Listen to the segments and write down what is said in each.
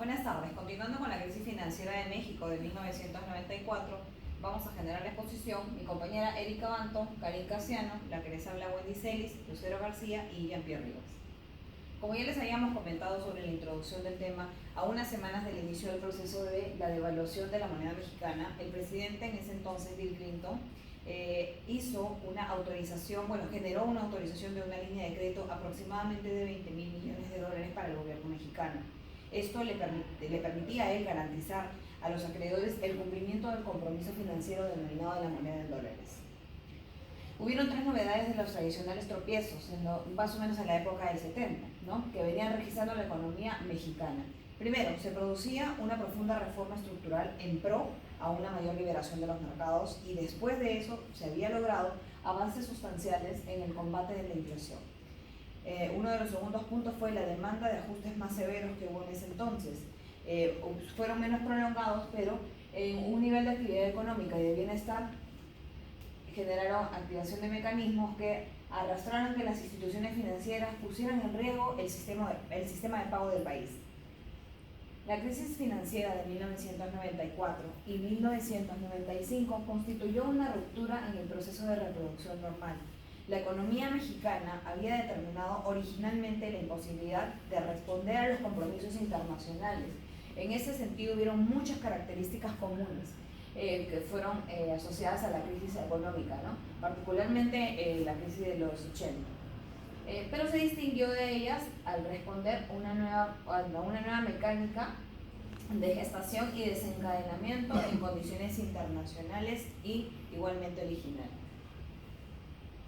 Buenas tardes. Continuando con la crisis financiera de México de 1994, vamos a generar la exposición mi compañera Erika Banton, Karin Casiano, la que les habla Wendy Celis, Lucero García y Jean-Pierre Rivas. Como ya les habíamos comentado sobre la introducción del tema, a unas semanas del inicio del proceso de la devaluación de la moneda mexicana, el presidente en ese entonces, Bill Clinton, generó una autorización de una línea de crédito aproximadamente de 20 mil millones de dólares para el gobierno mexicano. Esto le permitía a él garantizar a los acreedores el cumplimiento del compromiso financiero denominado de la moneda en dólares. Hubieron tres novedades de los tradicionales tropiezos, más o menos en la época del 70, ¿no?, que venían registrando la economía mexicana. Primero, se producía una profunda reforma estructural en pro a una mayor liberación de los mercados, y después de eso se había logrado avances sustanciales en el combate de la inflación. Uno de los segundos puntos fue la demanda de ajustes más severos que hubo en ese entonces. Fueron menos prolongados, pero en un nivel de actividad económica y de bienestar generaron activación de mecanismos que arrastraron que las instituciones financieras pusieran en riesgo el sistema de pago del país. La crisis financiera de 1994 y 1995 constituyó una ruptura en el proceso de reproducción normal. La economía mexicana había determinado originalmente la imposibilidad de responder a los compromisos internacionales. En ese sentido, hubieron muchas características comunes que fueron asociadas a la crisis económica, ¿no?, particularmente la crisis de los 80. Pero se distinguió de ellas al responder a una nueva mecánica de gestación y desencadenamiento en condiciones internacionales y igualmente originales.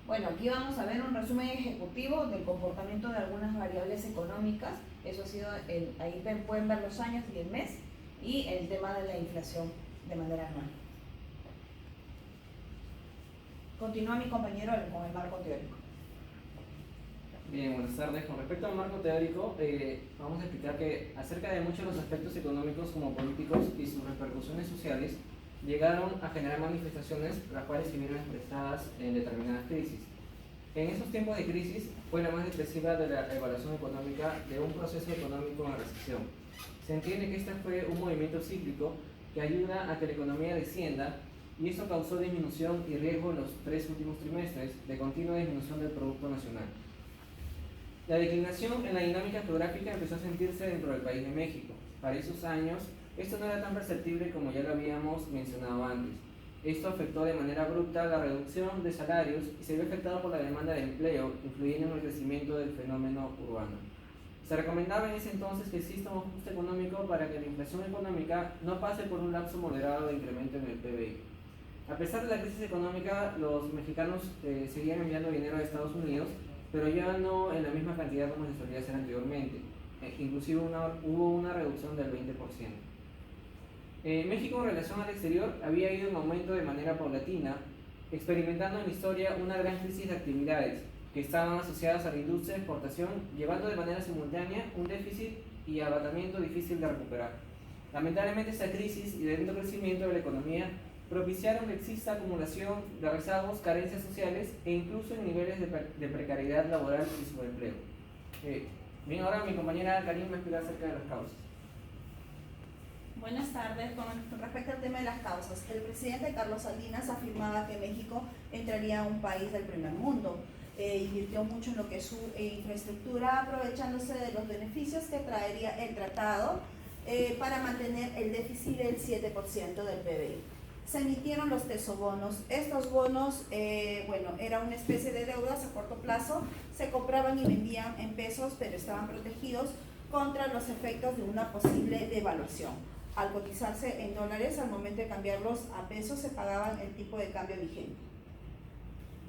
Bueno, aquí vamos a ver un resumen ejecutivo del comportamiento de algunas variables económicas. Eso ha sido, ahí pueden ver los años y el mes, y el tema de la inflación de manera anual. Continúa mi compañero con el marco teórico. Bien, buenas tardes. Con respecto al marco teórico, vamos a explicar que acerca de muchos de los aspectos económicos como políticos y sus repercusiones sociales, llegaron a generar manifestaciones las cuales se vieron expresadas en determinadas crisis. En esos tiempos de crisis fue la más depresiva de la evaluación económica de un proceso económico en recesión. Se entiende que este fue un movimiento cíclico que ayuda a que la economía descienda, y esto causó disminución y riesgo en los 3 últimos trimestres de continua disminución del Producto Nacional. La declinación en la dinámica geográfica empezó a sentirse dentro del país de México. Para esos años, esto no era tan perceptible como ya lo habíamos mencionado antes. Esto afectó de manera abrupta la reducción de salarios y se vio afectado por la demanda de empleo, influyendo en el crecimiento del fenómeno urbano. Se recomendaba en ese entonces que exista un ajuste económico para que la inflación económica no pase por un lapso moderado de incremento en el PBI. A pesar de la crisis económica, los mexicanos seguían enviando dinero a Estados Unidos, pero ya no en la misma cantidad como se solía hacer anteriormente. Inclusive hubo una reducción del 20%. México, en relación al exterior, había ido en aumento de manera paulatina, experimentando en la historia una gran crisis de actividades que estaban asociadas a la industria de exportación, llevando de manera simultánea un déficit y abatimiento difícil de recuperar. Lamentablemente, esta crisis y el lento crecimiento de la economía propiciaron que exista acumulación de rezagos, carencias sociales e incluso en niveles de precariedad laboral y subempleo. Bien, ahora mi compañera Karin me explica acerca de las causas. Buenas tardes. Con respecto al tema de las causas, el presidente Carlos Salinas afirmaba que México entraría a un país del primer mundo. Invirtió mucho en lo que es su infraestructura, aprovechándose de los beneficios que traería el tratado para mantener el déficit del 7% del PBI. Se emitieron los tesobonos. Estos bonos, era una especie de deudas a corto plazo, se compraban y vendían en pesos, pero estaban protegidos contra los efectos de una posible devaluación. Al cotizarse en dólares, al momento de cambiarlos a pesos, se pagaban el tipo de cambio vigente.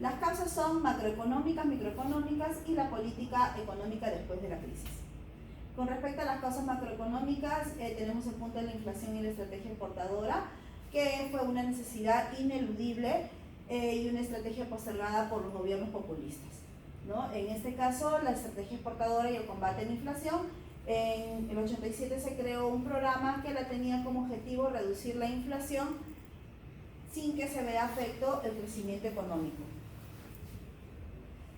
Las causas son macroeconómicas, microeconómicas y la política económica después de la crisis. Con respecto a las causas macroeconómicas, tenemos el punto de la inflación y la estrategia exportadora, que fue una necesidad ineludible y una estrategia postergada por los gobiernos populistas, ¿no? En este caso, la estrategia exportadora y el combate a la inflación. En el 87 se creó un programa que tenía como objetivo reducir la inflación sin que se vea afecto el crecimiento económico.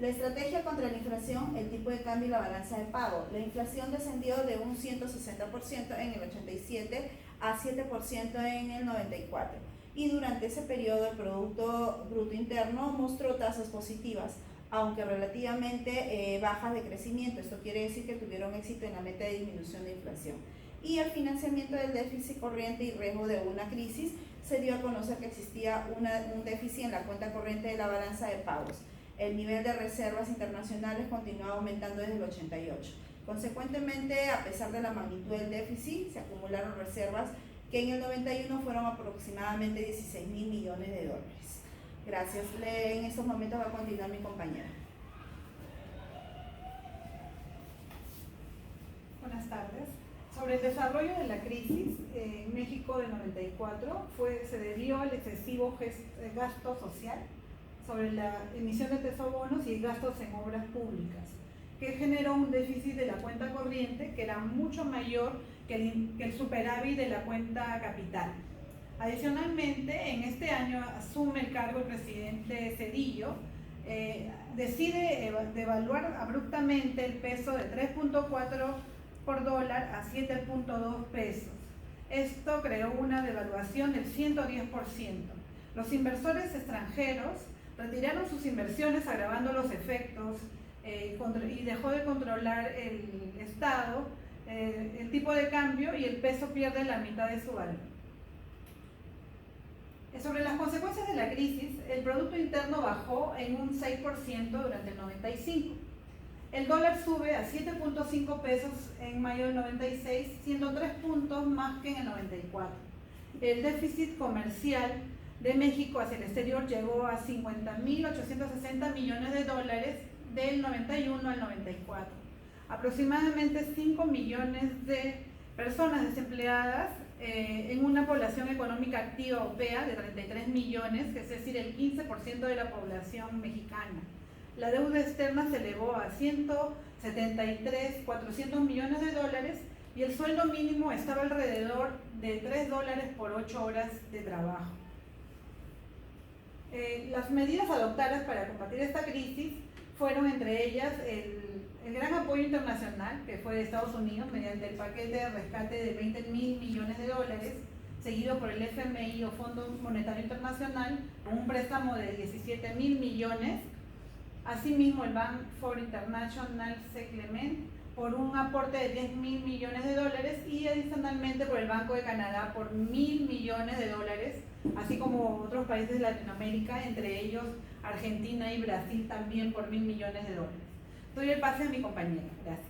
La estrategia contra la inflación, el tipo de cambio y la balanza de pago. La inflación descendió de un 160% en el 87 a 7% en el 94. Y durante ese periodo el Producto Bruto Interno mostró tasas positivas, aunque relativamente bajas de crecimiento. Esto quiere decir que tuvieron éxito en la meta de disminución de inflación. Y el financiamiento del déficit corriente y riesgo de una crisis, se dio a conocer que existía un déficit en la cuenta corriente de la balanza de pagos. El nivel de reservas internacionales continuó aumentando desde el 88. Consecuentemente, a pesar de la magnitud del déficit, se acumularon reservas que en el 91 fueron aproximadamente 16.000 millones de dólares. Gracias. En estos momentos va a continuar mi compañera. Buenas tardes. Sobre el desarrollo de la crisis en México del 94 se debió al excesivo gasto social sobre la emisión de tesobonos y gastos en obras públicas, que generó un déficit de la cuenta corriente que era mucho mayor que el superávit de la cuenta capital. Adicionalmente, en este año asume el cargo el presidente Zedillo, decide devaluar abruptamente el peso de 3.4 por dólar a 7.2 pesos. Esto creó una devaluación del 110%. Los inversores extranjeros retiraron sus inversiones agravando los efectos y dejó de controlar el Estado, el tipo de cambio, y el peso pierde la mitad de su valor. Sobre las consecuencias de la crisis, el Producto Interno bajó en un 6% durante el 95. El dólar sube a 7.5 pesos en mayo del 96, siendo 3 puntos más que en el 94. El déficit comercial de México hacia el exterior llegó a 50.860 millones de dólares del 91 al 94. Aproximadamente 5 millones de personas desempleadas en una población económica activa europea de 33 millones, que es decir, el 15% de la población mexicana. La deuda externa se elevó a 173.400 millones de dólares y el sueldo mínimo estaba alrededor de $3 por 8 horas de trabajo. Las medidas adoptadas para combatir esta crisis fueron entre ellas el gran apoyo internacional, que fue de Estados Unidos mediante el paquete de rescate de 20.000 millones de dólares, seguido por el FMI o Fondo Monetario Internacional con un préstamo de 17.000 millones. Asimismo, el Bank for International Settlement por un aporte de 10.000 millones de dólares y adicionalmente por el Banco de Canadá por 1.000 millones de dólares, así como otros países de Latinoamérica, entre ellos Argentina y Brasil también por 1.000 millones de dólares. Doy el pase a mi compañera. Gracias.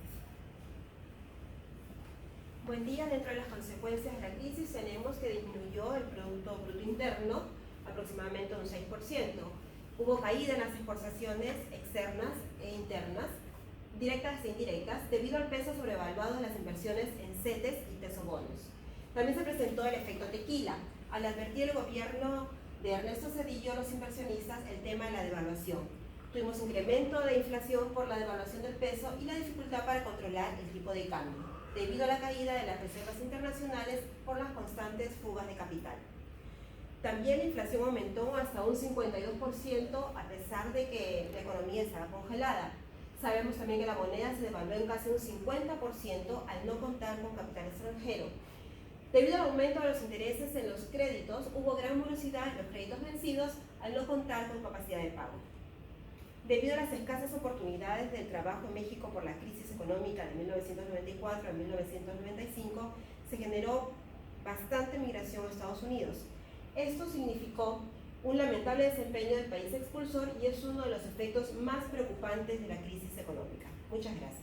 Buen día. Dentro de las consecuencias de la crisis tenemos que disminuyó el Producto Bruto Interno aproximadamente un 6%. Hubo caída en las exportaciones externas e internas, directas e indirectas, debido al peso sobrevaluado de las inversiones en CETES y tesobonos. También se presentó el efecto tequila, al advertir el gobierno de Ernesto Zedillo a los inversionistas el tema de la devaluación. Tuvimos un incremento de inflación por la devaluación del peso y la dificultad para controlar el tipo de cambio, debido a la caída de las reservas internacionales por las constantes fugas de capital. También la inflación aumentó hasta un 52% a pesar de que la economía estaba congelada. Sabemos también que la moneda se devaluó en casi un 50% al no contar con capital extranjero. Debido al aumento de los intereses en los créditos, hubo gran morosidad en los créditos vencidos al no contar con capacidad de pago. Debido a las escasas oportunidades del trabajo en México por la crisis económica de 1994 a 1995, se generó bastante migración a Estados Unidos. Esto significó un lamentable desempeño del país expulsor y es uno de los efectos más preocupantes de la crisis económica. Muchas gracias.